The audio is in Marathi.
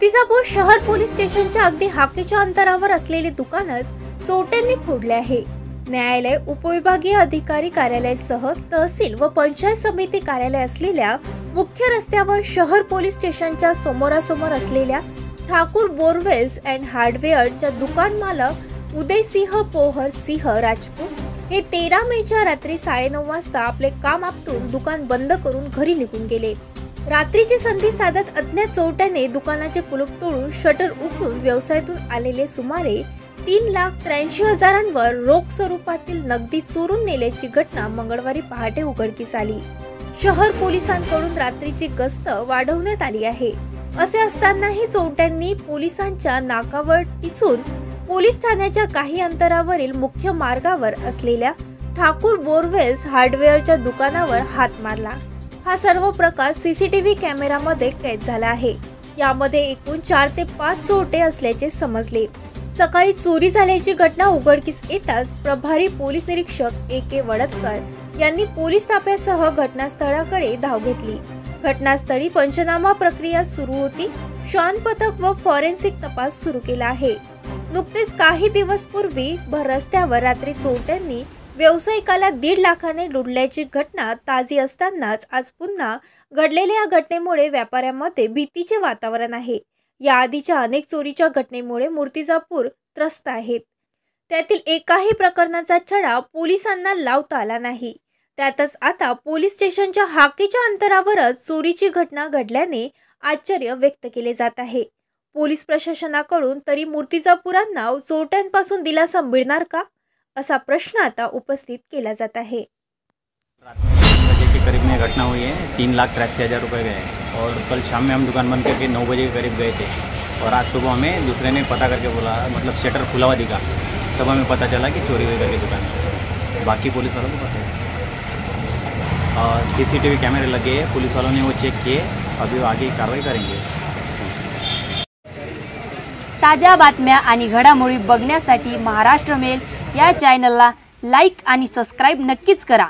मूर्तिजापूर शहर पोलीस स्टेशनच्या अगदी हाकेच्या अंतरावर असलेले दुकानच चोरट्यांनी फोडले आहे। न्यायालय, उपविभागीय अधिकारी कार्यालयासह तहसील व पंचायत समिती कार्यालय असलेल्या मुख्य रस्त्यावर शहर पोलीस स्टेशनच्या समोरासमोर असलेल्या ठाकूर बोरवेल्स अँड हार्डवेअरच्या दुकान मालक उदयसिंह पोहर सिंह राजपूत हे 13 मेच्या रात्री 9:30 वाजता आपले काम आटोपून दुकान बंद करून घरी निघून गेले। रात्रीची संधी साधत अज्ञात चोरट्याने दुकानाचे कुलूप तोडून शटर उघडून व्यवसायातून आलेले सुमारे 3,83,000 रोख स्वरूपातील नगदी चोरून नेल्याची घटना मंगळवारी पहाटे उघडकीस आली। शहर पोलिसांकडून रात्रीची गस्त वाढवण्यात आली आहे। असे असतानाही चोरट्यांनी पोलिसांच्या नाकावर टिचून पोलीस ठाण्याच्या काही अंतरावरील मुख्य मार्गावर असलेल्या ठाकूर बोरवेल्स हार्डवेअरच्या दुकानावर हात मारला। हा सर्व प्रकार सीसीटीव्ही कॅमेरामध्ये कैद झाला आहे। यामध्ये एकूण 4 ते 5 चोरटे असल्याचे समजले। सकाळी चोरी झाल्याची घटना उघडकीस येताच प्रभारी पोलीस निरीक्षक ए.के. वडतकर यांनी पोलीस ताफ्यासह घटनास्थळाकडे धाव घेतली। घटनास्थळी पंचनामा प्रक्रिया सुरू होती। श्वान पथक व फॉरेन्सिक तपास सुरू केला आहे। नुकतेच काही दिवस पूर्वी भर रस्त्यावर रात्री चोरट्यांनी व्यावसायिकाला 1.5 लाखाने लुटल्याची घटना ताजी असतानाच आज पुन्हा घडलेल्या या घटनेमुळे व्यापाऱ्यांमध्ये भीतीचे वातावरण आहे। या आधीच्या अनेक चोरीच्या घटनेमुळे मूर्तिजापूर त्रस्त आहेत। त्यातील एकाही प्रकरणाचा छडा पोलिसांना लावता आला नाही। त्यातच आता पोलीस स्टेशनच्या हाकेच्या अंतरावरच चोरीची घटना घडल्याने आश्चर्य व्यक्त केले जात आहे। पोलीस प्रशासनाकडून तरी मूर्तिजापुरांना चोरट्यांपासून दिलासा मिळणार का, असा प्रश्न आता उपस्थित केला जात आहे। बजे के करीब में घटना हुई है। 3,83,000 रुपये गए और कल शाम में हम दुकान बंद करके 9 बजे के करीब गए थे और आज सुबह हमें दूसरे ने पता करके बोला, मतलब शटर खुला हुआ दिखा, तब हमें पता चला कि चोरी हुई करके दुकान। बाकी पुलिस वालों को पता है और सीसीटीवी कैमरे लगे हैं, पुलिस वालों ने वो चेक किए, अभी वो आगे कार्रवाई करेंगे। ताज्या बातम्या आणि घडामोडी बघण्यासाठी महाराष्ट्र मेल या चॅनलला लाईक आणि सबस्क्राईब नक्कीच करा।